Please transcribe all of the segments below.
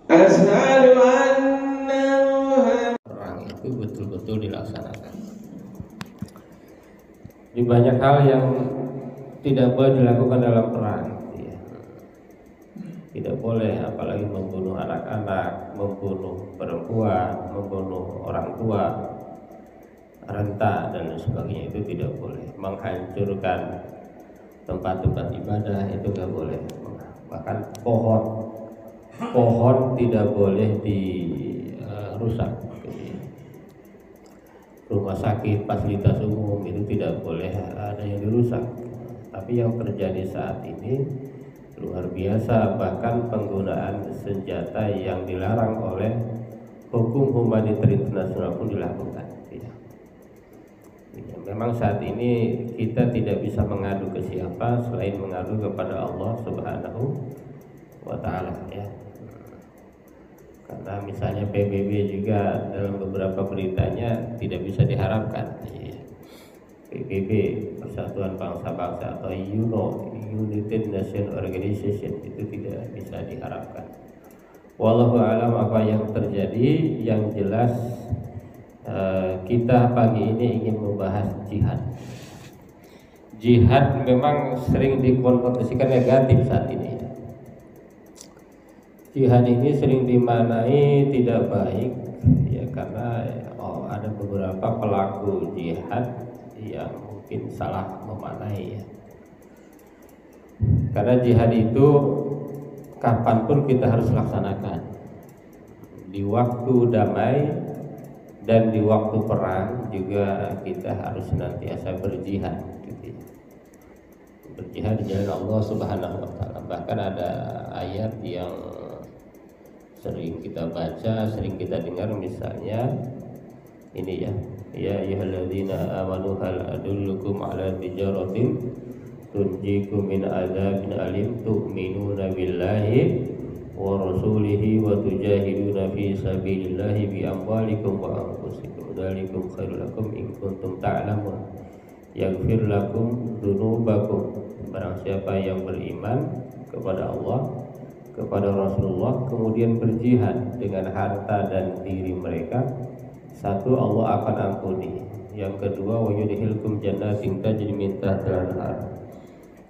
Asyhadu anna Muhammad. Perang itu betul-betul dilaksanakan. Di banyak hal yang tidak boleh dilakukan dalam perang, ya. Tidak boleh, apalagi membunuh anak-anak, membunuh perempuan, membunuh orang tua, renta dan sebagainya, itu tidak boleh. Menghancurkan tempat-tempat ibadah itu nggak boleh. Bahkan pohon tidak boleh dirusak. Rumah sakit, fasilitas umum itu tidak boleh ada yang dirusak. Tapi yang terjadi saat ini luar biasa, bahkan penggunaan senjata yang dilarang oleh hukum humaniter internasional pun dilakukan. Ya. Memang saat ini kita tidak bisa mengadu ke siapa selain mengadu kepada Allah Subhanahu wa Ta'ala, ya. Karena misalnya PBB juga dalam beberapa beritanya tidak bisa diharapkan, ya. PBB, Persatuan Bangsa-Bangsa, atau UNO, United Nations Organization, itu tidak bisa diharapkan. Wallahu a'lam apa yang terjadi. Yang jelas kita pagi ini ingin membahas jihad. Jihad memang sering dikonotasikan negatif saat ini. Jihad ini sering dimaknai tidak baik, ya, karena ada beberapa pelaku jihad yang mungkin salah memaknai, ya. Karena jihad itu kapanpun kita harus laksanakan, di waktu damai dan di waktu perang juga kita harus senantiasa berjihad, gitu. Berjihad di jalan Allah Subhanahu wa Ta'ala. Bahkan ada ayat yang sering kita baca, sering kita dengar, misalnya ini, ya, ya ayyuhalladzina amanu hal adullukum ala tijaratin tunjikum min adzabin alim tu'minuna billahi wa rasulihi wa tujahiduna fi sabilillahi bi amwalikum wa anfusikum dzalikum khairul lakum in kuntum ta'lamun yaghfir lakum dzunubakum. Barang siapa yang beriman kepada Allah, kepada Rasulullah, kemudian berjihad dengan harta dan diri mereka, satu, Allah akan ampuni. Yang kedua, wa yudkhilkum jannatin tajri min tahtiha al-anhar.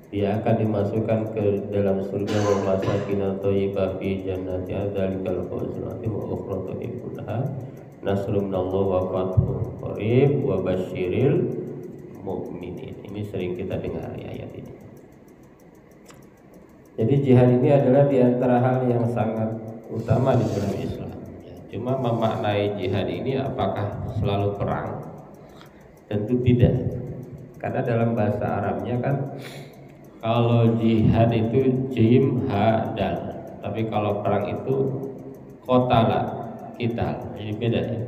Dia akan dimasukkan ke dalam surga wa masakin thayyibah fi jannati adzalikal fawzul azim wa ukhra tuhibbunaha nasrun minallahi wa fathun qarib wa basyiril mu'minin. Ini sering kita dengar ayat ini. Jadi jihad ini adalah di antara hal yang sangat utama di dalam Islam. Cuma memaknai jihad ini apakah selalu perang? Tentu tidak. Karena dalam bahasa Arabnya kan, kalau jihad itu jim ha dal, tapi kalau perang itu qatala qital. Jadi beda, ya.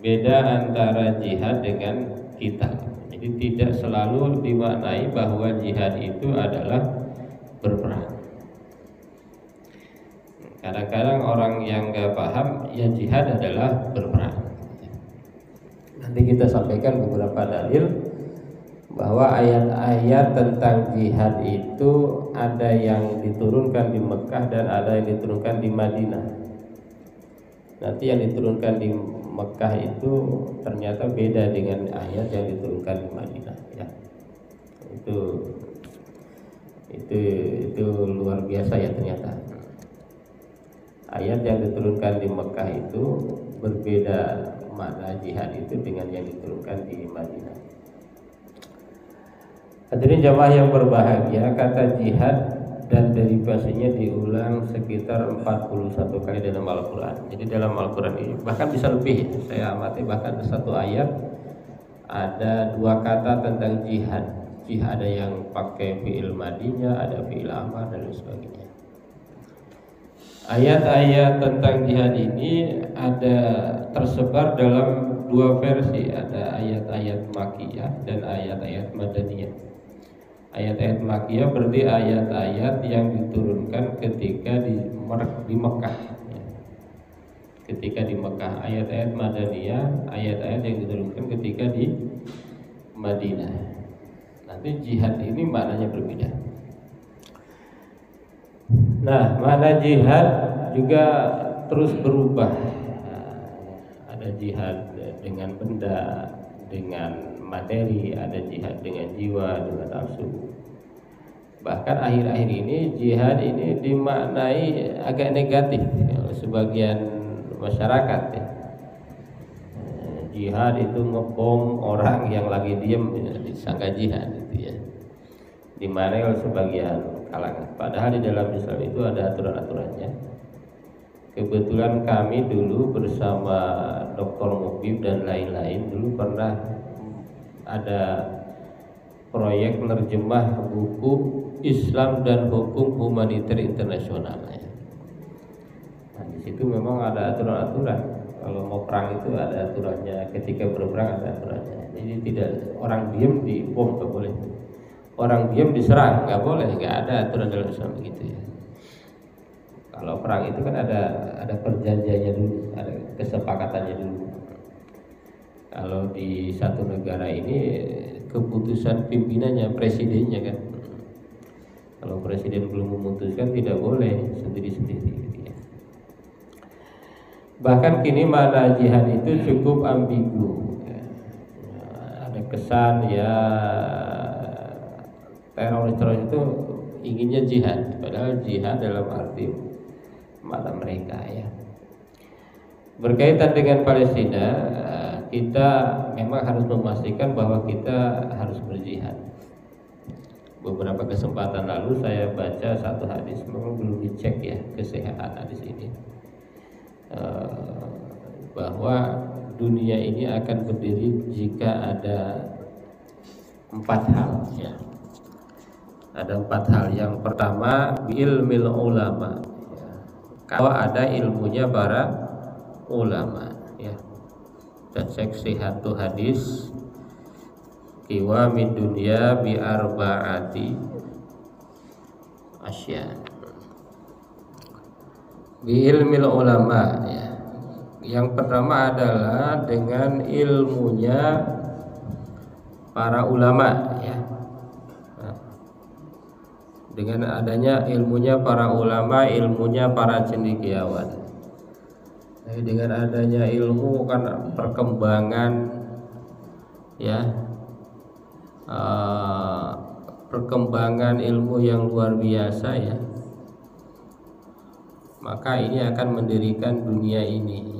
Beda antara jihad dengan qital. Jadi tidak selalu dimaknai bahwa jihad itu adalah berperang. Kadang-kadang orang yang nggak paham, ya jihad adalah berperang. Nanti kita sampaikan beberapa dalil bahwa ayat-ayat tentang jihad itu ada yang diturunkan di Mekah dan ada yang diturunkan di Madinah. Nanti yang diturunkan di Mekah itu ternyata beda dengan ayat yang diturunkan di Madinah, ya. Itu luar biasa, ya, ternyata. Ayat yang diturunkan di Mekah itu berbeda makna jihad itu dengan yang diturunkan di Madinah. Hadirin jamaah yang berbahagia, kata jihad dan derivasinya diulang sekitar 41 kali dalam Al-Quran. Jadi dalam Al-Quran ini bahkan bisa lebih, saya amati bahkan satu ayat ada 2 kata tentang jihad. Jihad ada yang pakai fi'il madinya, ada fi'il amar dan sebagainya. Ayat-ayat tentang jihad ini ada tersebar dalam 2 versi, ada ayat-ayat Makkiyah dan ayat-ayat Madaniyah. Ayat-ayat Makkiyah berarti ayat-ayat yang diturunkan ketika di Mekah, ya. Ketika di Mekah. Ayat-ayat Madaniyah, ayat-ayat yang diturunkan ketika di Madinah. Nanti jihad ini maknanya berbeda. Nah, makna jihad juga terus berubah. Ada jihad dengan benda, dengan materi, ada jihad dengan jiwa, dengan nafsu. Bahkan akhir-akhir ini jihad ini dimaknai agak negatif oleh sebagian masyarakat ya. Jihad itu ngebom orang yang lagi diem disangka jihad gitu ya. Dimaknai oleh sebagian kalangan. Padahal di dalam Islam itu ada aturan-aturannya. Kebetulan kami dulu bersama Dr. Mubib dan lain-lain dulu pernah ada proyek menerjemah buku Islam dan Hukum Humaniter Internasional. Nah, di situ memang ada aturan-aturan. Kalau mau perang itu ada aturannya, ketika berperang ada aturannya. Jadi tidak orang diem di bom nggak boleh. Orang diem diserang nggak boleh, nggak ada aturan dalam Islam begitu ya. Kalau perang itu kan ada perjanjiannya dulu, ada kesepakatannya dulu. Kalau di satu negara ini keputusan pimpinannya, presidennya kan. Kalau presiden belum memutuskan tidak boleh sendiri-sendiri gitu ya. Bahkan kini makna jihad itu cukup ambigu ya. Ada kesan ya teroris itu inginnya jihad, padahal jihad dalam arti mata mereka ya. Berkaitan dengan Palestina, kita memang harus memastikan bahwa kita harus berjihad. Beberapa kesempatan lalu saya baca satu hadis, memang belum dicek ya kesehatan hadis ini, bahwa dunia ini akan berdiri jika ada 4 hal ya. Ada 4 hal. Yang pertama ilmil ulama. Kalau ada ilmunya para ulama ya. Kita cek sihatu hadis qiwamid dunya bi arba'ati asya. Bi ilmil ulama ya. Yang pertama adalah dengan ilmunya para ulama ya. Dengan adanya ilmunya para ulama, ilmunya para cendekiawan. Dengan adanya ilmu kan perkembangan ya, perkembangan ilmu yang luar biasa ya. Maka ini akan mendirikan dunia ini.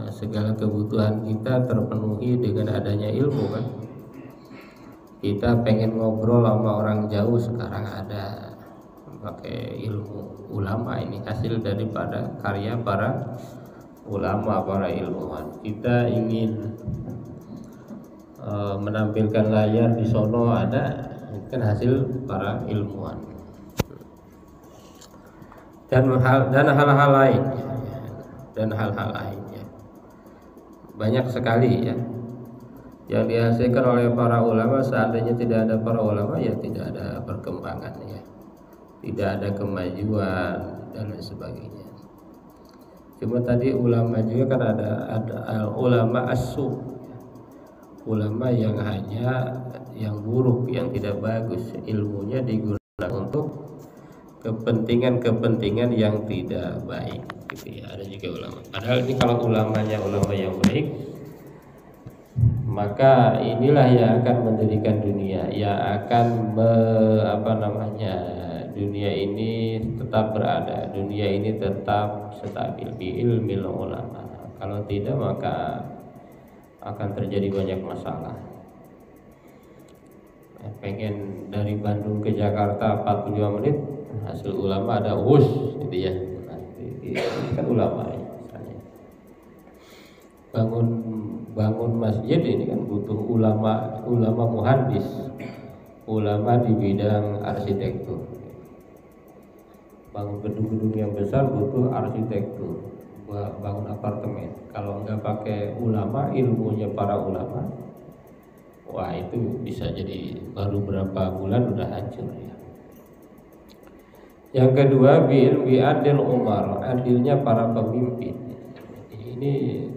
Segala kebutuhan kita terpenuhi dengan adanya ilmu kan. Kita pengen ngobrol sama orang jauh sekarang ada pakai ilmu ulama, ini hasil daripada karya para ulama, para ilmuwan. Kita ingin menampilkan layar di sono ada, kan hasil para ilmuwan. Dan hal-hal lain ya. Banyak sekali ya yang dihasilkan oleh para ulama. Seandainya tidak ada para ulama ya tidak ada perkembangan ya, tidak ada kemajuan dan lain sebagainya. Cuma tadi ulama juga kan ada ulama as-su, ulama yang hanya yang buruk, yang tidak bagus, ilmunya digunakan untuk kepentingan yang tidak baik gitu ya. Ada juga ulama, padahal ini kalau ulamanya ulama yang baik, maka inilah yang akan mendirikan dunia, yang akan dunia ini tetap berada, dunia ini tetap stabil bi ilmil ulama. Kalau tidak maka akan terjadi banyak masalah. Pengen dari Bandung ke Jakarta 45 menit, hasil ulama ada gitu ya. Ini kan ulama ya. Bangun masjid ini kan butuh ulama muhandis, ulama di bidang arsitektur. Bangun gedung-gedung yang besar butuh arsitektur, bangun apartemen. Kalau nggak pakai ulama, ilmunya para ulama, wah itu bisa jadi baru berapa bulan udah hancur ya. Yang kedua bi adil umar, adilnya para pemimpin. Ini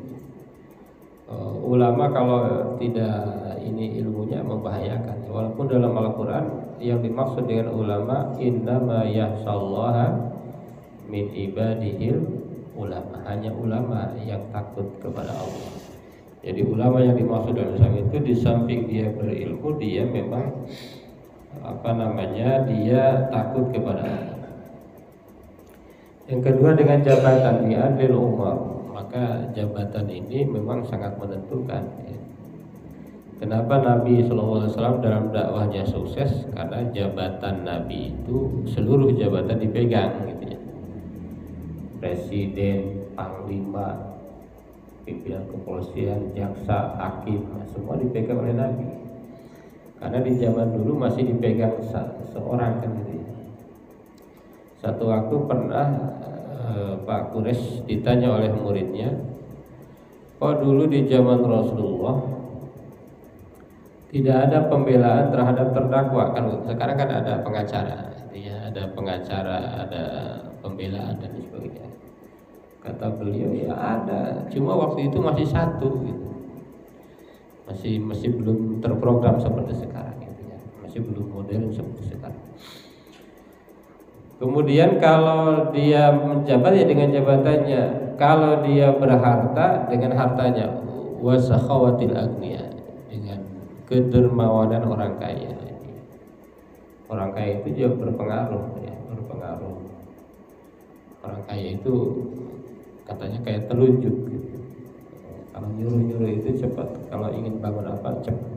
ulama kalau tidak ini ilmunya membahayakan. Walaupun dalam Al-Quran yang dimaksud dengan ulama innama yahsallaha min ibadihil ulama, hanya ulama yang takut kepada Allah. Jadi ulama yang dimaksud dalam Islam itu di samping dia berilmu, dia memang dia takut kepada Allah. Yang kedua dengan jabatan di adil umar, maka jabatan ini memang sangat menentukan. Kenapa Nabi SAW dalam dakwahnya sukses? Karena jabatan Nabi itu seluruh jabatan dipegang, gitu ya. Presiden, panglima, pimpinan kepolisian, jaksa, hakim, semua dipegang oleh Nabi. Karena di zaman dulu masih dipegang seorang kan, gitu ya. Satu waktu pernah Pak Quraisy ditanya oleh muridnya, kok dulu di zaman Rasulullah tidak ada pembelaan terhadap terdakwa? Kan sekarang kan ada pengacara, ya, ada pengacara, ada pembelaan dan sebagainya. Kata beliau, ya ada, cuma waktu itu masih satu, gitu. Masih belum terprogram seperti sekarang, gitu ya. Masih belum modern seperti sekarang. Kemudian kalau dia menjabat ya dengan jabatannya, kalau dia berharta dengan hartanya, wasakhawatil agniya, dengan kedermawanan orang kaya. Orang kaya itu juga berpengaruh, ya, berpengaruh. Orang kaya itu katanya kayak telunjuk, gitu. Kalau nyuruh-nyuruh itu cepat, kalau ingin bangun apa cepat.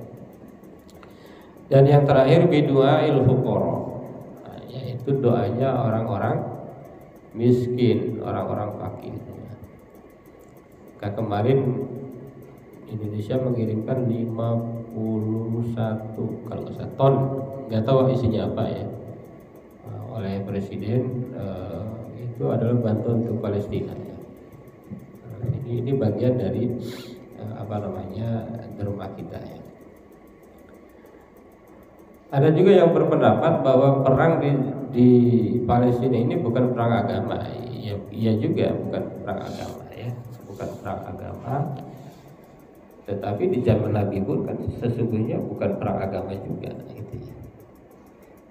Dan yang terakhir bidu'ail fuqara, yaitu doanya orang-orang miskin, orang-orang fakir. Kemarin Indonesia mengirimkan 51 kalau nggak salah ton, nggak tahu isinya apa ya, oleh presiden. Itu adalah bantuan untuk Palestina. Ini bagian dari derma kita ya. Ada juga yang berpendapat bahwa perang di Palestina ini bukan perang agama. Iya juga bukan perang agama ya, bukan perang agama. Tetapi di zaman Nabi pun kan sesungguhnya bukan perang agama juga, gitu ya.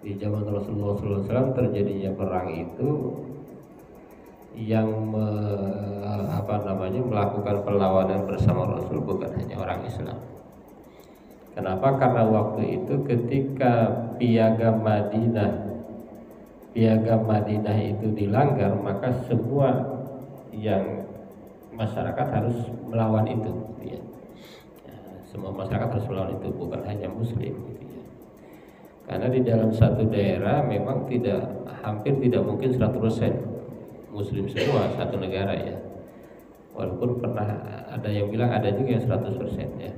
Di zaman Rasulullah SAW terjadinya perang itu yang melakukan perlawanan bersama Rasul bukan hanya orang Islam. Kenapa? Karena waktu itu ketika piagam Madinah itu dilanggar, maka semua yang masyarakat harus melawan itu, ya. Semua masyarakat harus melawan itu, bukan hanya Muslim, gitu ya. Karena di dalam satu daerah memang hampir tidak mungkin 100% Muslim semua satu negara ya. Walaupun pernah ada yang bilang ada juga yang 100% ya.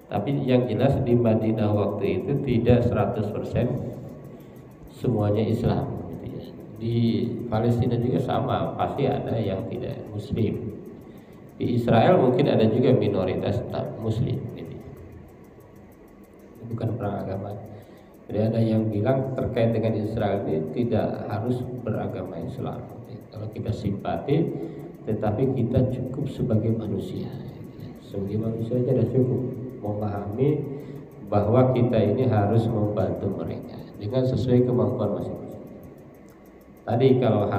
Tapi yang jelas di Madinah waktu itu tidak 100% semuanya Islam, gitu ya. Di Palestina juga sama, pasti ada yang tidak Muslim. Di Israel mungkin ada juga minoritas Muslim, gitu. Bukan perang agama. Jadi ada yang bilang terkait dengan Israel ini tidak harus beragama Islam. Kalau kita simpati, tetapi kita cukup sebagai manusia. Sebagai manusia saja sudah cukup memahami bahwa kita ini harus membantu mereka dengan sesuai kemampuan masing-masing. Tadi kalau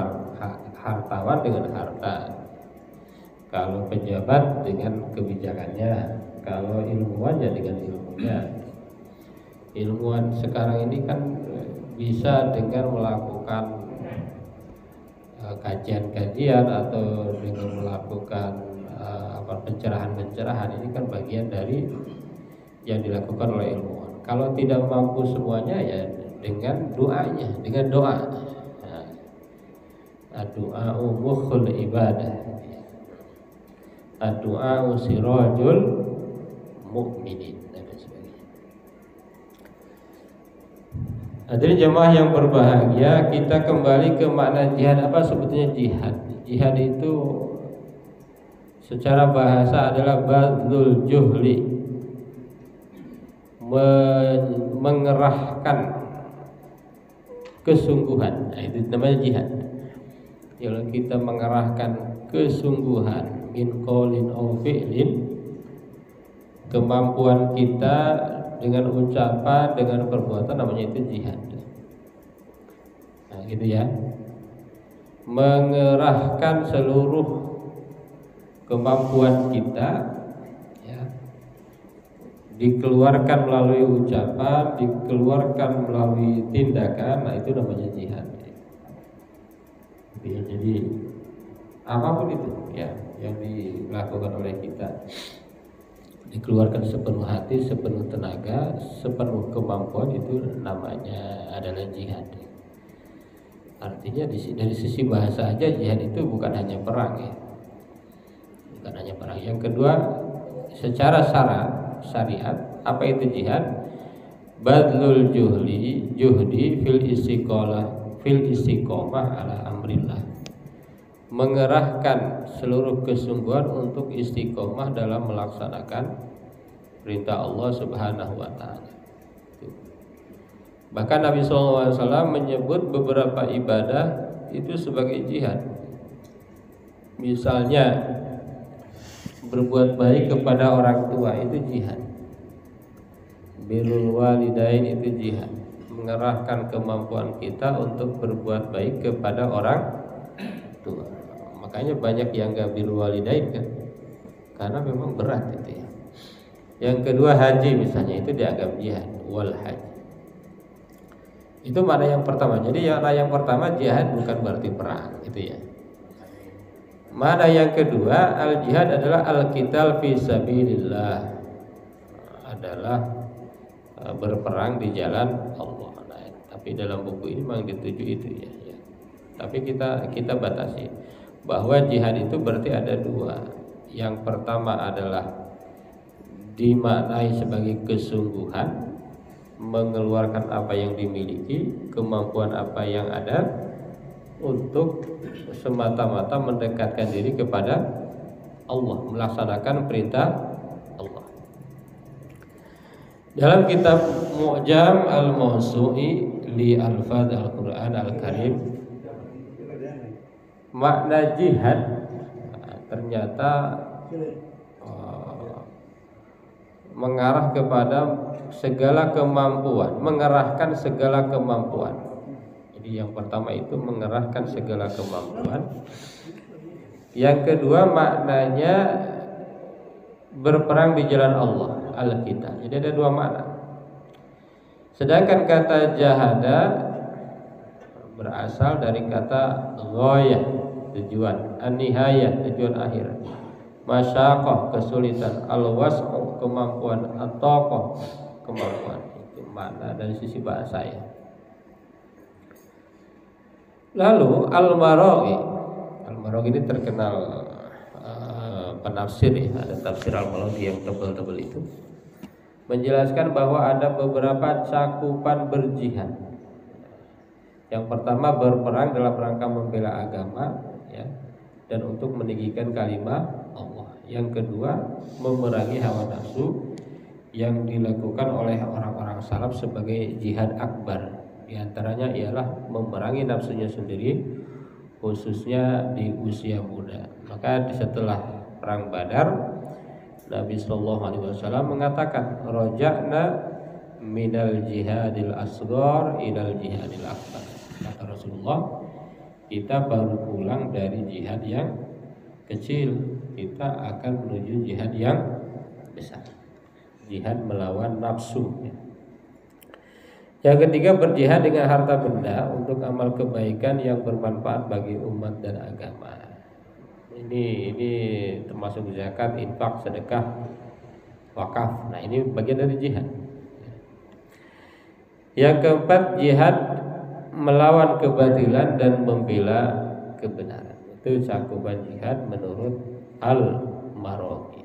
hartawan dengan harta, kalau pejabat dengan kebijakannya, kalau ilmuwan ya dengan ilmunya. Ilmuwan sekarang ini kan bisa dengan melakukan kajian-kajian atau dengan melakukan pencerahan-pencerahan. Ini kan bagian dari yang dilakukan oleh ilmuwan. Kalau tidak mampu semuanya ya dengan doanya, dengan doa. Ad-du'a'u mukhul ibadah. Ad-du'a'u sirajul mu'minin. Hadirin jemaah yang berbahagia, kita kembali ke makna jihad. Apa sebetulnya jihad? Jihad itu secara bahasa adalah badlul juhli, mengerahkan kesungguhan. Nah, itu namanya jihad. Kalau kita mengerahkan kesungguhan min qaulin aw fi'lin, kemampuan kita dengan ucapan, dengan perbuatan, namanya itu jihad. Nah, gitu ya. mengerahkan seluruh kemampuan kita, ya, dikeluarkan melalui ucapan, dikeluarkan melalui tindakan. Nah, itu namanya jihad. Ya, jadi apapun itu, ya, yang dilakukan oleh kita, dikeluarkan sepenuh hati, sepenuh tenaga, sepenuh kemampuan, itu namanya adalah jihad. Artinya dari sisi bahasa aja jihad itu bukan hanya perang, ya, bukan hanya perang. Yang kedua, secara syariat, apa itu jihad? Badlul juhdi fil istiqomah ala amrillah. Mengerahkan seluruh kesungguhan untuk istiqomah dalam melaksanakan perintah Allah Subhanahu wa taala. Bahkan Nabi SAW menyebut beberapa ibadah itu sebagai jihad. Misalnya berbuat baik kepada orang tua itu jihad. Birrul walidain itu jihad. Mengerahkan kemampuan kita untuk berbuat baik kepada orang tua. Makanya banyak yang gak birrul walidain kan, karena memang berat itu, ya. Yang kedua, haji misalnya, itu dianggap jihad. Wal haji, itu makna yang pertama. Jadi yang pertama, jihad bukan berarti perang, itu ya. Makna yang kedua, al jihad adalah al qital fi sabilillah, adalah berperang di jalan Allah. Nah, tapi dalam buku ini memang dituju itu, ya. Tapi kita batasi bahwa jihad itu berarti ada dua. Yang pertama adalah dimaknai sebagai kesungguhan, mengeluarkan apa yang dimiliki, kemampuan apa yang ada, untuk semata-mata mendekatkan diri kepada Allah, melaksanakan perintah Allah. Dalam kitab Mu'jam al-Mawsu'i li Alfaz al-Quran al-Karim, makna jihad ternyata mengarah kepada segala kemampuan, mengerahkan segala kemampuan. Jadi yang pertama itu mengerahkan segala kemampuan. Yang kedua maknanya berperang di jalan Allah, al-qital. Jadi ada dua makna. Sedangkan kata jahada berasal dari kata ghayah, tujuan, an-nihayah, tujuan akhir, masyaqah, kesulitan, al-was'u, kemampuan, at-taqah, kemampuan. Itu makna dari sisi bahasa, ya. Lalu al-Maraghi ini terkenal penafsir, ya. Ada tafsir al-Maraghi yang tebal-tebal itu menjelaskan bahwa ada beberapa cakupan berjihad. Yang pertama, berperang dalam rangka membela agama, ya, dan untuk meninggikan kalimat Allah. Yang kedua, memerangi hawa nafsu yang dilakukan oleh orang-orang salaf sebagai jihad akbar. Di antaranya ialah memerangi nafsunya sendiri, khususnya di usia muda. Maka setelah perang Badar, Nabi Sallallahu Alaihi Wasallam mengatakan, roja'na minal jihadil asghar ilal jihadil akbar. Kata Rasulullah, kita baru pulang dari jihad yang kecil, kita akan menuju jihad yang besar, jihad melawan nafsu, ya. Yang ketiga, berjihad dengan harta benda untuk amal kebaikan yang bermanfaat bagi umat dan agama. Ini termasuk zakat, infak, sedekah, wakaf. Nah, ini bagian dari jihad. Yang keempat, jihad melawan kebatilan dan membela kebenaran. Itu cakupan jihad menurut al-Maraghi.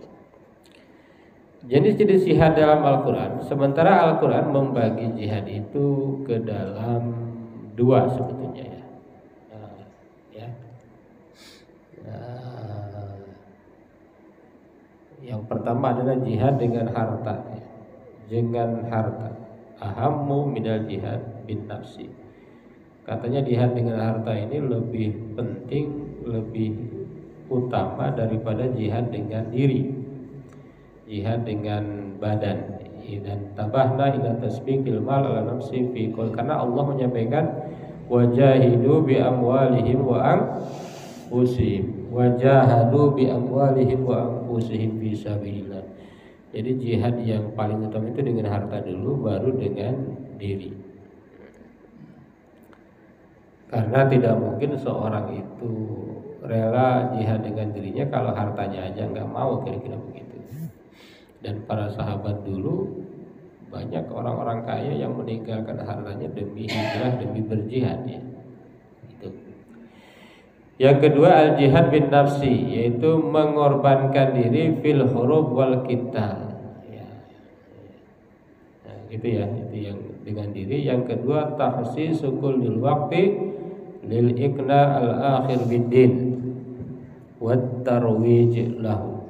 Jenis-jenis jihad dalam Al-Quran. Sementara Al-Quran membagi jihad itu ke dalam dua sebetulnya, ya. Yang pertama adalah jihad dengan harta, ya. Dengan harta, ahammu minal jihad bin nafsi. Katanya jihad dengan harta ini lebih penting, lebih utama daripada jihad dengan diri, jihad dengan badan. Dan tabahna ila tasbiqil mal ala nafsi fi qul, karena Allah menyampaikan wajahidu bi amwalihim wa anfusihim wajahadu bi amwalihim wa anfusihim fi sabilillah. Jadi jihad yang paling utama itu dengan harta dulu, baru dengan diri. Karena tidak mungkin seorang itu rela jihad dengan dirinya kalau hartanya aja nggak mau, kira-kira begitu. Dan para sahabat dulu banyak orang-orang kaya yang meninggalkan hartanya demi hijrah, demi berjihad ya. Itu. Yang kedua al-jihad bin nafsi, yaitu mengorbankan diri fil hurub wal qital. Ya. Nah, itu ya, itu yang dengan diri. Yang kedua tahsisukul lil waqti lil ikna al-akhir bid-din wat tarwij lahu.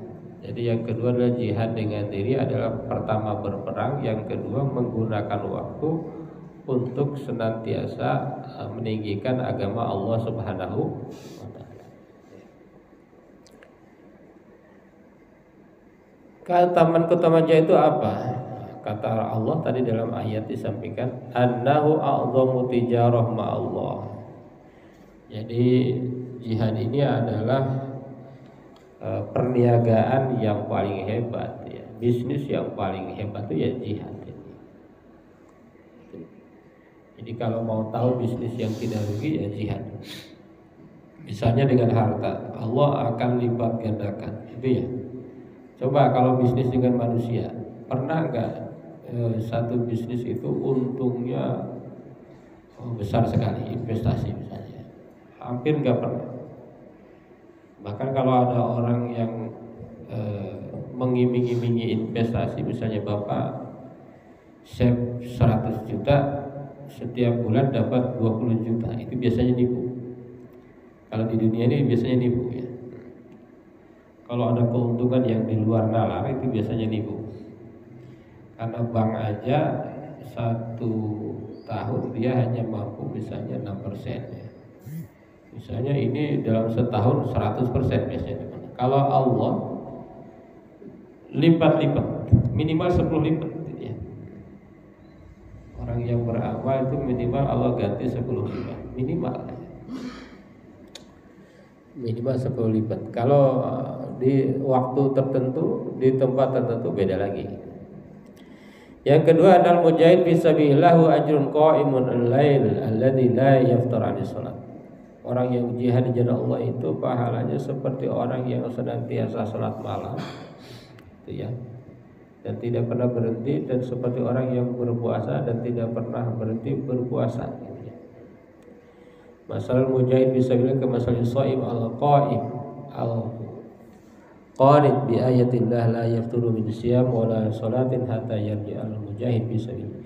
Jadi yang kedua adalah jihad dengan diri, adalah pertama berperang, yang kedua menggunakan waktu untuk senantiasa meninggikan agama Allah Subhanahu wa taala. Keutamaan itu apa? Kata Allah tadi dalam ayat disampaikan, annahu a'dhamu tijarah ma'allah. Jadi jihad ini adalah perniagaan yang paling hebat ya. Bisnis yang paling hebat itu ya jihad. Jadi kalau mau tahu bisnis yang tidak rugi ya jihad. Misalnya dengan harta, Allah akan lipat gandakan. Itu ya. Coba kalau bisnis dengan manusia, pernah nggak satu bisnis itu untungnya besar sekali, investasi misalnya? Hampir nggak pernah. Bahkan kalau ada orang yang mengiming-imingi investasi, misalnya Bapak save 100 juta, setiap bulan dapat 20 juta, itu biasanya nipu. Kalau di dunia ini biasanya nipu ya. Kalau ada keuntungan yang di luar nalar, itu biasanya nipu. Karena bank aja 1 tahun dia hanya mampu misalnya 6% ya. Misalnya ini dalam setahun 100% biasanya. Kalau Allah lipat-lipat, minimal 10 lipat ya. Orang yang beramal itu minimal Allah ganti 10 lipat, minimal 10 lipat. Kalau di waktu tertentu, di tempat tertentu beda lagi. Yang kedua adalah mujahid fisabilillah ajrun qaimun al-lail alladzi la yaftar 'ani shalat. Orang yang jihad di jalan Allah itu pahalanya seperti orang yang senantiasa salat malam, itu ya, dan tidak pernah berhenti, dan seperti orang yang berpuasa dan tidak pernah berhenti berpuasa. Gitu ya. Masalah mujahid fisabilillah kamasalil shaim al-qaim al-qanit bi ayatillah la yafturu min siyam wa la salatin hatta yarji'al mujahid fisabilillah.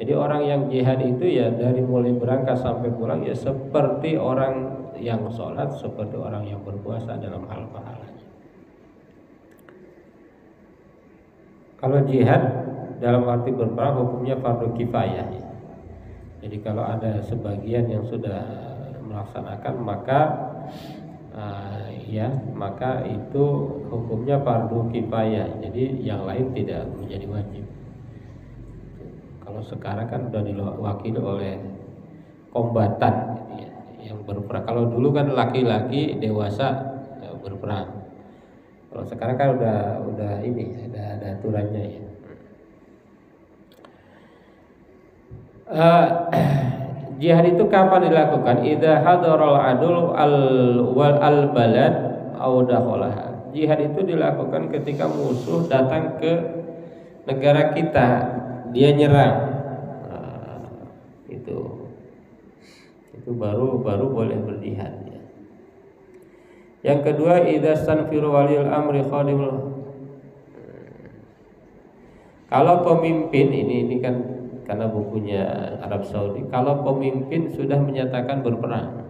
Jadi orang yang jihad itu ya dari mulai berangkat sampai pulang ya seperti orang yang sholat, seperti orang yang berpuasa dalam hal pahalanya. Kalau jihad dalam arti berperang hukumnya fardu kifayah ya. Jadi kalau ada sebagian yang sudah melaksanakan maka itu hukumnya fardu kifayah. Jadi yang lain tidak menjadi wajib. Kalau sekarang kan sudah diwakili oleh kombatan gitu ya, yang berperang. Kalau dulu kan laki-laki dewasa berperang. Kalau sekarang kan udah ini ada aturannya ya. Jihad itu kapan dilakukan? Idza hadaral adul al balad aw dakhalaha. Jihad itu dilakukan ketika musuh datang ke negara kita, dia nyerang. Itu baru boleh berjihad ya. Yang kedua idza sanfiru walil amri khadimul. Kalau pemimpin ini kan karena bukunya Arab Saudi, kalau pemimpin sudah menyatakan berperang,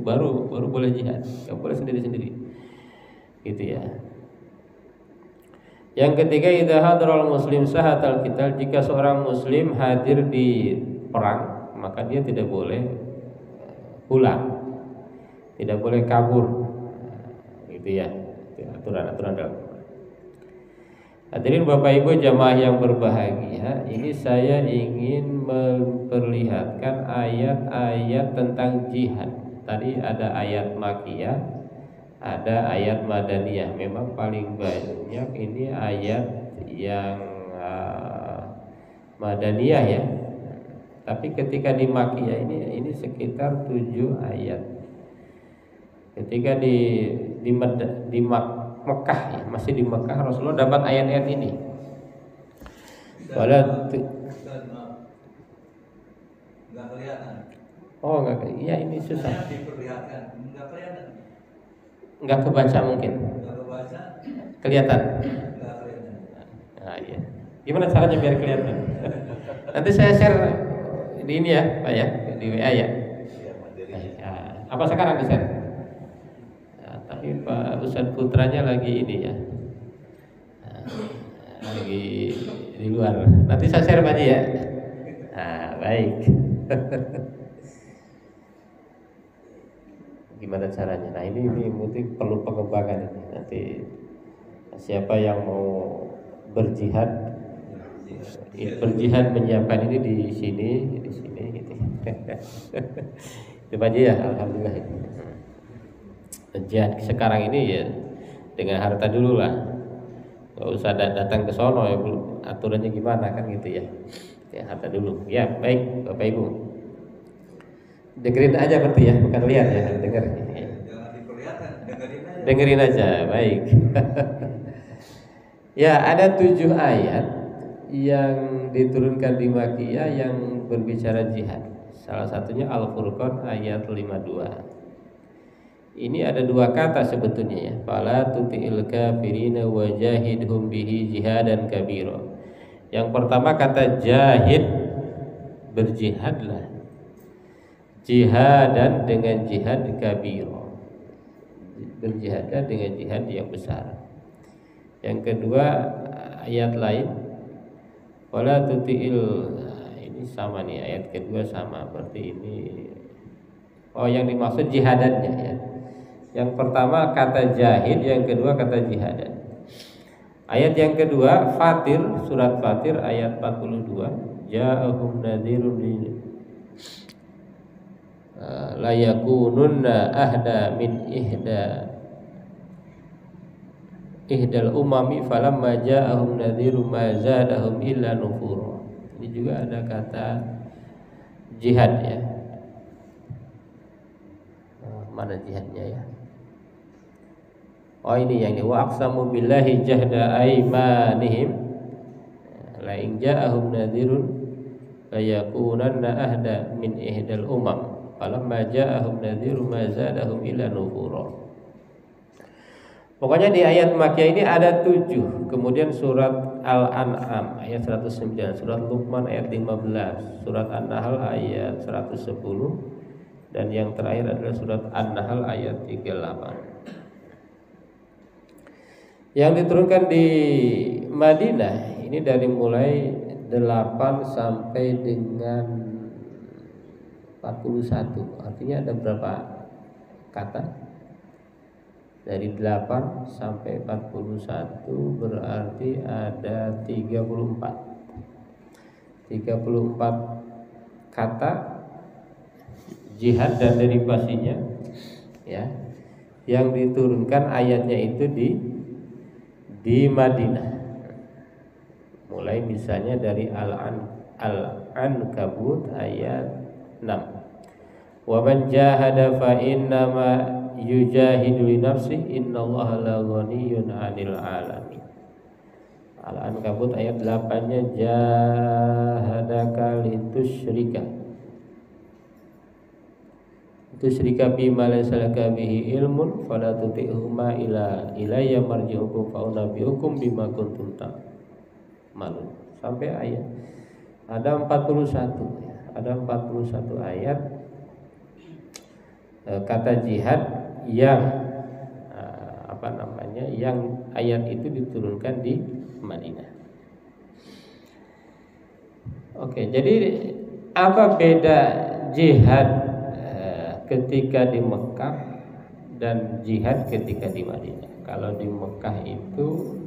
baru boleh jihad, nggak boleh sendiri-sendiri, gitu ya. Yang ketiga idza hadaral muslim sahatal qital, jika seorang muslim hadir di perang maka dia tidak boleh pulang, tidak boleh kabur, gitu ya. Aturan dalam. Hadirin Bapak Ibu jamaah yang berbahagia, ini saya ingin memperlihatkan ayat-ayat tentang jihad. Tadi ada ayat Makkiyah, ada ayat Madaniyah. Memang paling banyak ini ayat yang Madaniyah ya. Tapi ketika di Makkiyah ini sekitar 7 ayat. Ketika di Mekah ya, masih di Mekah Rasulullah dapat ayat-ayat ini. Enggak kelihatan. Oh, enggak. Iya, ini susah. Diperlihatkan, enggak kelihatan. Enggak kebaca mungkin. Enggak kebaca. Kelihatan. Enggak kelihatan. Nah, iya. Gimana caranya biar kelihatan? Nanti saya share di ini ya, Pak ya, di WA ya. Apa sekarang di share? Tapi Pak Ustadz Putranya lagi ini ya, lagi di luar. Nanti saya share Pak Haji ya. Nah, baik. Gimana caranya? Nah ini mungkin perlu pengembangan ini. Nanti siapa yang mau berjihad menyiapkan ini di sini gitu. Coba aja ya, alhamdulillah. Jihad sekarang ini ya dengan harta dulu lah, nggak usah datang ke sono ya, aturannya gimana kan gitu ya. Ya harta dulu. Ya baik Bapak Ibu, dengerin aja berarti ya, bukan lihat ya, denger. Jangan diperlihatkan, dengerin aja. Baik. Ya ada 7 ayat yang diturunkan di Makkiyah yang berbicara jihad. Salah satunya Al-Furqan ayat 52. Ini ada 2 kata sebetulnya ya. Fala tuti'il kafirina wajahidhum bihi jihadan kabira. Yang pertama kata jahid, berjihadlah. Jihadan dengan jihad kabira. Berjihadlah dengan jihad yang besar. Yang kedua ayat lain fala tuti'il, ini sama nih, ayat kedua sama, berarti ini yang dimaksud jihadannya ya. Yang pertama kata jahid, yang kedua kata jihadan. Ayat yang kedua Fatir, surat Fatir ayat 42. Ja'ahum nadhirun la yakununna ahda min ihdal umami falamma ja'ahum nadhirun ma zadahum illa nufura. Ini juga ada kata jihad ya. Mana jihadnya ya? Oh ini yang ini, wa aqsamu billahi jahda aymanihim la in ja'ahum nadhirun la yakunanna ahda min ihdal umam falamma ja'ahum nadhirun ma zadahum illa nufura. Pokoknya di ayat Makkiyah ini ada 7. Kemudian surat Al-An'am ayat 109, surat Luqman ayat 15, surat An-Nahl ayat 110, dan yang terakhir adalah surat An-Nahl ayat 38. Yang diturunkan di Madinah ini dari mulai 8 sampai dengan 41. Artinya ada berapa kata? Dari 8 sampai 41 berarti ada 34 kata jihad dan derivasinya ya, yang diturunkan ayatnya itu di Madinah. Mulai misalnya dari Al-Ankabut ayat 6. Wa man jahada fa innama yujahidu li nafsi innallaha la ghaniyyun 'anil 'alamin. Al-Ankabut ayat 8-nya jahadaka litusyrika bima laysa laka bihi ilmun fala tuti'huma ilayya marji'ukum fa unabbi'ukum bima kuntum ta'malun. Sampai ayat ada 41 ayat kata jihad yang yang ayat itu diturunkan di Madinah. Oke, jadi apa beda jihad ketika di Mekah dan jihad ketika di Madinah? Kalau di Mekah itu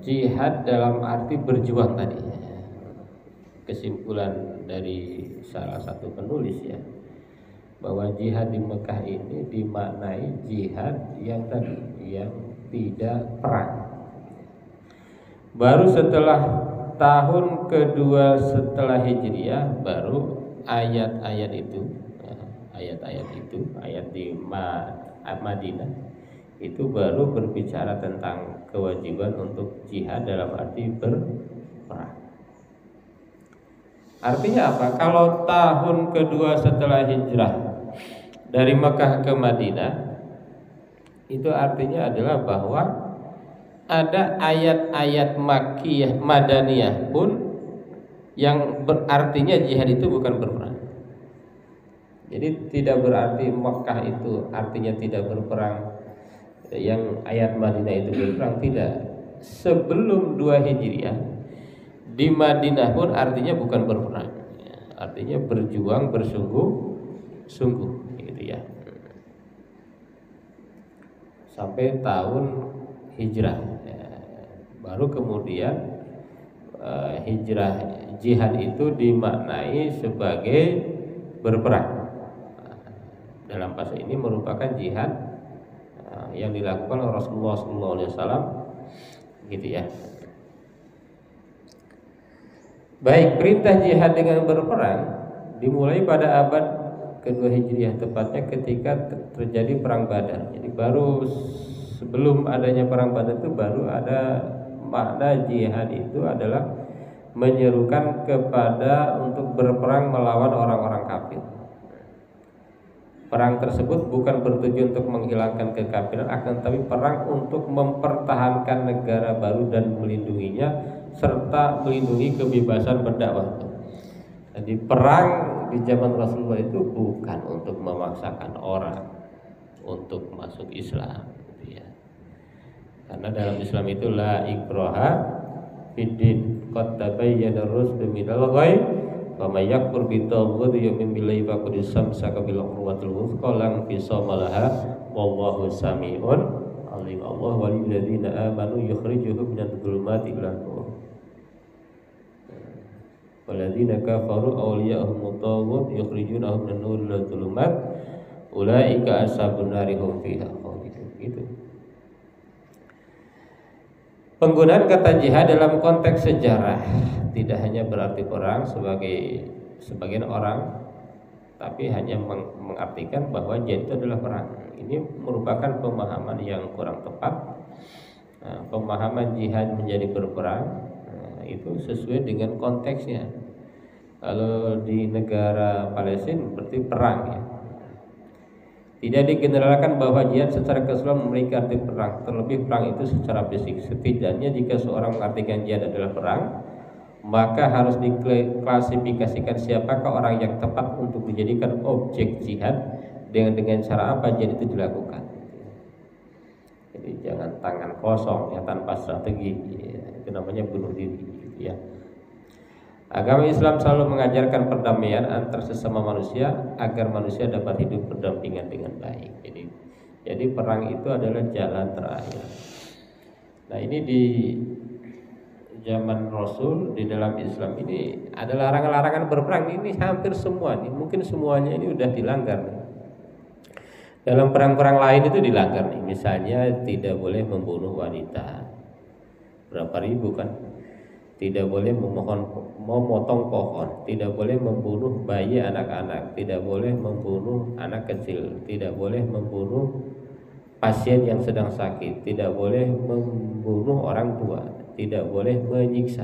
jihad dalam arti berjuang tadi. Kesimpulan dari salah satu penulis ya, bahwa jihad di Mekah ini dimaknai jihad yang tadi, yang tidak perang. Baru setelah tahun kedua setelah Hijriah, baru ayat-ayat itu, ayat di Madinah itu baru berbicara tentang kewajiban untuk jihad dalam arti berperang. Artinya apa? Kalau tahun kedua setelah hijrah dari Mekah ke Madinah, itu artinya adalah bahwa ada ayat-ayat Makkiyah, Madaniyah pun yang berartinya jihad itu bukan berperang. Jadi tidak berarti Mekah itu artinya tidak berperang, yang ayat Madinah itu berperang, tidak. Sebelum 2 Hijriah di Madinah pun artinya bukan berperang, artinya berjuang bersungguh-sungguh gitu ya. Sampai tahun hijrah baru kemudian hijrah jihad itu dimaknai sebagai berperang. Dalam fase ini merupakan jihad yang dilakukan oleh Rasulullah SAW gitu ya. Baik, perintah jihad dengan berperang dimulai pada abad kedua Hijriah, tepatnya ketika terjadi perang Badar. Jadi baru sebelum adanya perang Badar itu baru ada makna jihad itu adalah menyerukan kepada untuk berperang melawan orang-orang kafir. Perang tersebut bukan bertujuan untuk menghilangkan kekafiran, akan tapi perang untuk mempertahankan negara baru dan melindunginya serta melindungi kebebasan berdakwah. Jadi perang di zaman Rasulullah itu bukan untuk memaksakan orang untuk masuk Islam gitu ya. Karena dalam Islam itu la ikraha fiddin, qad tabayyana ar-rusydu minal ghayy, wa may yakfur bitaghut yu'min billahi faqad istamsaka bil urwatil wuthqa lan fisama laha wallahu sami'un alim. Allah walil ladzina amanu yukhrijuhum minadh dhulumati ilan nur. Walladzina kafaru awliya'uhum at-taghut yukhrijunahum minan nur ila dhulumat ulaika ashabun nari hum fiha khalidun. Gitu. Penggunaan kata jihad dalam konteks sejarah tidak hanya berarti perang sebagai sebagian orang, tapi hanya mengartikan bahwa jihad itu adalah perang. Ini merupakan pemahaman yang kurang tepat. Pemahaman jihad menjadi berperang itu sesuai dengan konteksnya. Kalau di negara Palestina berarti perang ya. Tidak digeneralkan bahwa jihad secara keseluruhan memiliki arti perang. Terlebih perang itu secara fisik. Setidaknya jika seorang mengartikan jihad adalah perang, maka harus diklasifikasikan siapakah orang yang tepat untuk dijadikan objek jihad, dengan cara apa jihad itu dilakukan. Jadi jangan tangan kosong ya, tanpa strategi ya. Itu namanya bunuh diri gitu ya. Agama Islam selalu mengajarkan perdamaian antar sesama manusia agar manusia dapat hidup berdampingan dengan baik. Jadi perang itu adalah jalan terakhir. Nah, ini di zaman Rasul di dalam Islam ini ada larangan-larangan berperang. Ini hampir semua nih, mungkin semuanya ini udah dilanggar nih. Dalam perang-perang lain itu dilanggar nih. Misalnya tidak boleh membunuh wanita. Berapa ribu kan? Tidak boleh memotong pohon, tidak boleh membunuh bayi anak-anak, tidak boleh membunuh anak kecil, tidak boleh membunuh pasien yang sedang sakit, tidak boleh membunuh orang tua, tidak boleh menyiksa.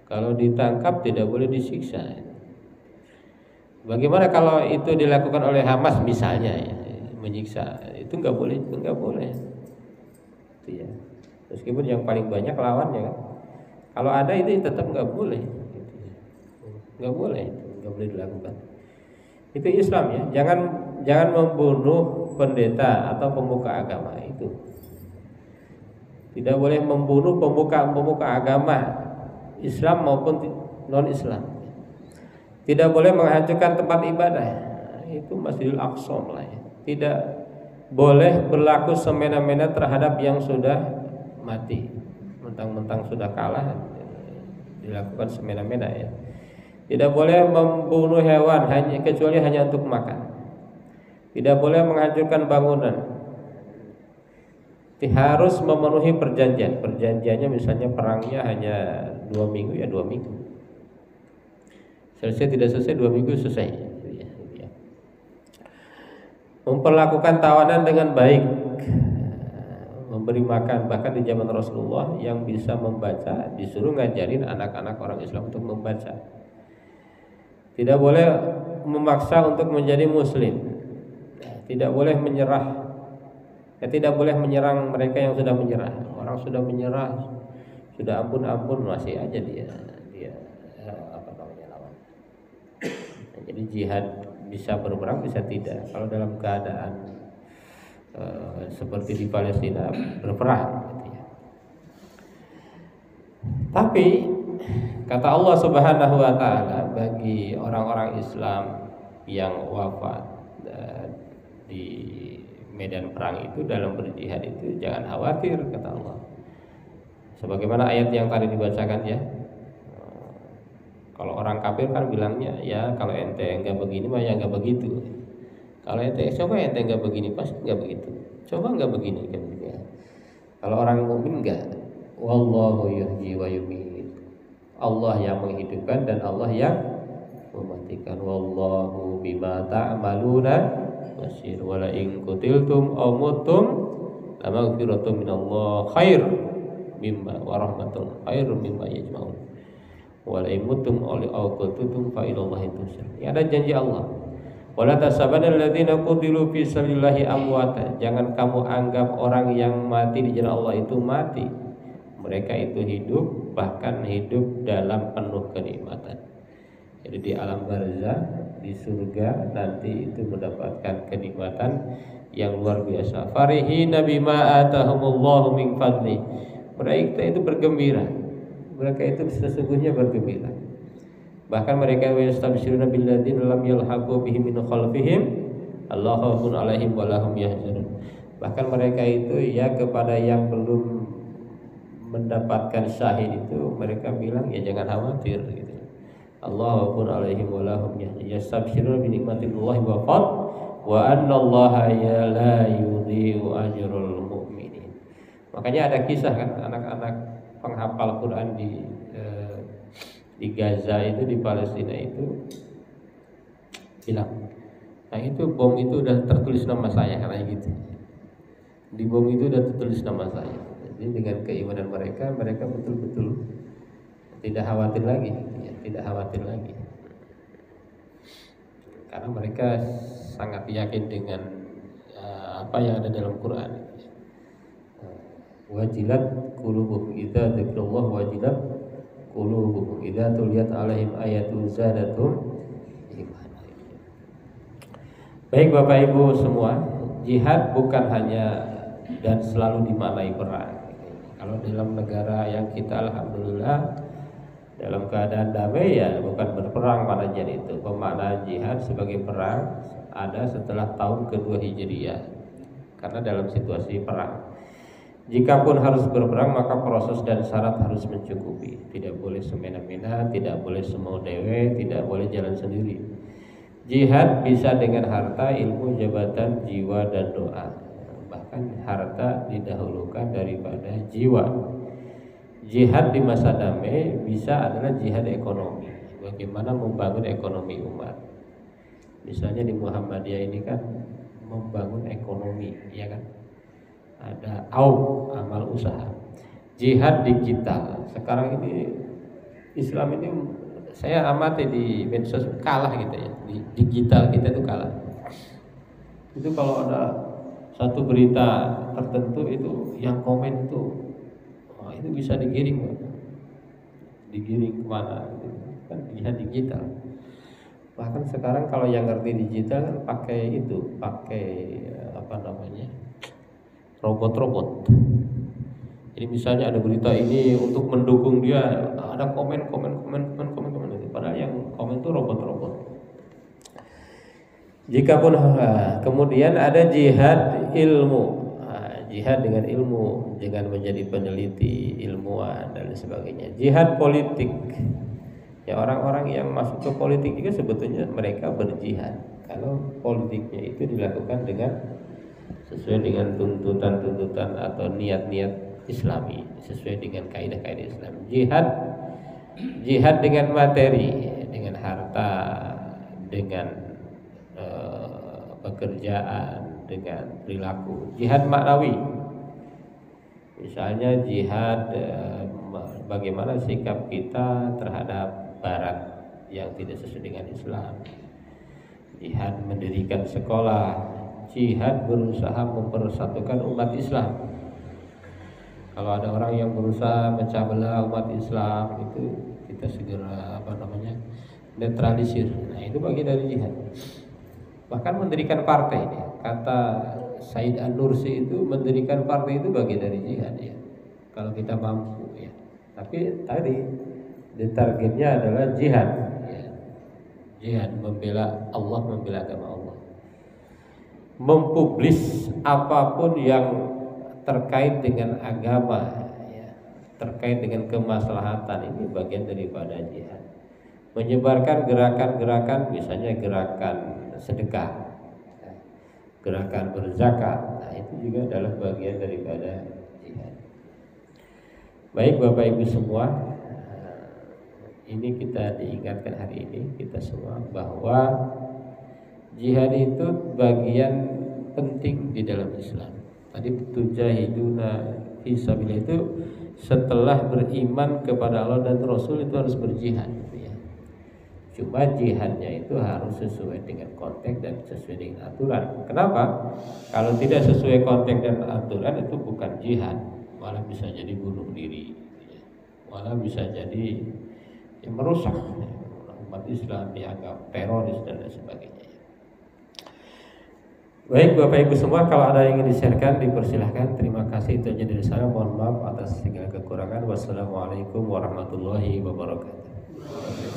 Kalau ditangkap tidak boleh disiksa. Bagaimana kalau itu dilakukan oleh Hamas misalnya ya, menyiksa? Itu nggak boleh, Itu ya. Meskipun yang paling banyak lawannya kan. Kalau ada itu tetap nggak boleh, nggak boleh dilakukan. Itu Islam ya. Jangan membunuh pendeta atau pemuka agama itu. Tidak boleh membunuh pemuka agama Islam maupun non Islam. Tidak boleh menghancurkan tempat ibadah. Itu Masjidil Aqsa lah ya. Tidak boleh berlaku semena-mena terhadap yang sudah mati, mentang-mentang sudah kalah dilakukan semena-mena ya. Tidak boleh membunuh hewan kecuali hanya untuk makan. Tidak boleh menghancurkan bangunan. Harus memenuhi perjanjian. Perjanjiannya misalnya perangnya hanya 2 minggu ya 2 minggu. Selesai tidak selesai 2 minggu selesai. Memperlakukan tawanan dengan baik, memberi makan. Bahkan di zaman Rasulullah yang bisa membaca disuruh ngajarin anak-anak orang Islam untuk membaca. Tidak boleh memaksa untuk menjadi muslim. Tidak boleh menyerah. Tidak boleh menyerang mereka yang sudah menyerah. Orang sudah menyerah, sudah ampun masih aja dia lawan. Jadi jihad bisa berperang bisa tidak. Kalau dalam keadaan seperti di Palestina berperang gitu ya. Tapi kata Allah Subhanahu wa taala, bagi orang-orang Islam yang wafat di medan perang itu, dalam berjihad itu, jangan khawatir kata Allah. Sebagaimana ayat yang tadi dibacakan ya. Kalau orang kafir kan bilangnya ya kalau ente enggak begini mah ya enggak begitu. Kalau ente coba ente enggak begini pasti enggak begitu. Coba enggak begini kan gitu ya. Kalau orang mukmin enggak. Wallahu yuhyi wa yumiit. Allah yang menghidupkan dan Allah yang mematikan. Wallahu bima ta'maluna basir. Wala in qutiltum aw muttum lamaghfiratun minallah khair mimma wa rahmatun khairum mimma yajma'un. Wala in muttum aw qutiltum fa ilallahi tusir. Ini ada janji Allah. Wala tasabanna alladziina qutilu fi sabilillahi amwata. Jangan kamu anggap orang yang mati di jalan Allah itu mati. Mereka itu hidup, bahkan hidup dalam penuh kenikmatan. Jadi di alam barzah, di surga nanti itu mendapatkan kenikmatan yang luar biasa. Farihina bima atahumullahu min fadli. Mereka itu bergembira. Mereka itu sesungguhnya bergembira. Bahkan mereka yastabshiruna billadzina lam yalhaqu bihim min khalfihim Allahu khaufun 'alaihim wa lahum yahzanun. Bahkan mereka itu ya kepada yang belum mendapatkan syahid itu mereka bilang ya jangan khawatir gitu. Allahu khaufun 'alaihim wa lahum yahzanun. Yastabshiruna bi nikmatillahi wa fadl wa annallaha ya la yudhi'u ajrul mu'minin. Makanya ada kisah kan anak-anak penghafal Quran di Gaza itu, di Palestina itu bilang, nah itu bom itu udah tertulis nama saya katanya gitu. Di bom itu udah tertulis nama saya. Jadi dengan keimanan mereka betul-betul tidak khawatir lagi, ya, tidak khawatir lagi. Karena mereka sangat yakin dengan apa yang ada dalam Quran. Wajilat qulubuhum idza dzikrullah wajilat qulubuhum idza tuliyat alaihim ayatu zadatum iman. Baik Bapak Ibu semua, jihad bukan hanya dan selalu dimaknai perang. Kalau dalam negara yang kita alhamdulillah dalam keadaan damai ya bukan berperang pada jadi itu. Pemaknaan jihad sebagai perang ada setelah tahun kedua Hijriah. Karena dalam situasi perang, jikapun harus berperang maka proses dan syarat harus mencukupi. Tidak boleh semena-mena, tidak boleh semau dewe, tidak boleh jalan sendiri. Jihad bisa dengan harta, ilmu, jabatan, jiwa dan doa. Bahkan harta didahulukan daripada jiwa. Jihad di masa damai bisa adalah jihad ekonomi. Bagaimana membangun ekonomi umat. Misalnya di Muhammadiyah ini kan membangun ekonomi, ya kan? Ada amal usaha. Jihad digital. Sekarang ini Islam ini saya amati di medsos kalah gitu ya. Di digital kita itu kalah. Itu kalau ada satu berita tertentu itu yang komen itu itu bisa digiring kemana gitu. Kan jihad digital. Bahkan sekarang kalau yang ngerti digital kan pakai apa namanya, robot. Jadi misalnya ada berita ini untuk mendukung dia, ada komen. Padahal yang komen itu robot. Jikapun kemudian ada jihad ilmu. jihad dengan ilmu, dengan menjadi peneliti, ilmuwan dan sebagainya. Jihad politik, ya orang-orang yang masuk ke politik juga sebetulnya mereka berjihad. Kalau politiknya itu dilakukan dengan sesuai dengan tuntutan-tuntutan atau niat-niat Islami, sesuai dengan kaidah-kaidah Islam. Jihad dengan materi, dengan harta, dengan pekerjaan, dengan perilaku. Jihad maknawi, misalnya jihad bagaimana sikap kita terhadap Barat yang tidak sesuai dengan Islam. Jihad mendirikan sekolah, jihad berusaha mempersatukan umat Islam. Kalau ada orang yang berusaha memecah belah umat Islam, itu kita segera netralisir. Nah, itu bagian dari jihad. Bahkan mendirikan partai, kata Said An-Nursi itu mendirikan partai itu bagian dari jihad ya. Kalau kita mampu ya. Tapi tadi targetnya adalah jihad ya. Jihad membela Allah, membela agama Allah. Mempublis apapun yang terkait dengan agama ya, terkait dengan kemaslahatan, ini bagian daripada jihad. Menyebarkan gerakan-gerakan, misalnya gerakan sedekah, gerakan berzakat, nah itu juga adalah bagian daripada jihad. Baik Bapak Ibu semua, ini kita diingatkan hari ini kita semua bahwa jihad itu bagian penting di dalam Islam. Tadi tujahiduna fi sabilillah itu setelah beriman kepada Allah dan Rasul itu harus berjihad ya. Cuma jihadnya itu harus sesuai dengan konteks dan sesuai dengan aturan. Kenapa? Kalau tidak sesuai konteks dan aturan itu bukan jihad, malah bisa jadi bunuh diri, malah bisa jadi merusak umat Islam, dianggap teroris dan lain sebagainya. Baik Bapak Ibu semua, kalau ada yang ingin di-sharekan dipersilahkan. Terima kasih, itu aja dari saya. Mohon maaf atas segala kekurangan. Wassalamualaikum warahmatullahi wabarakatuh.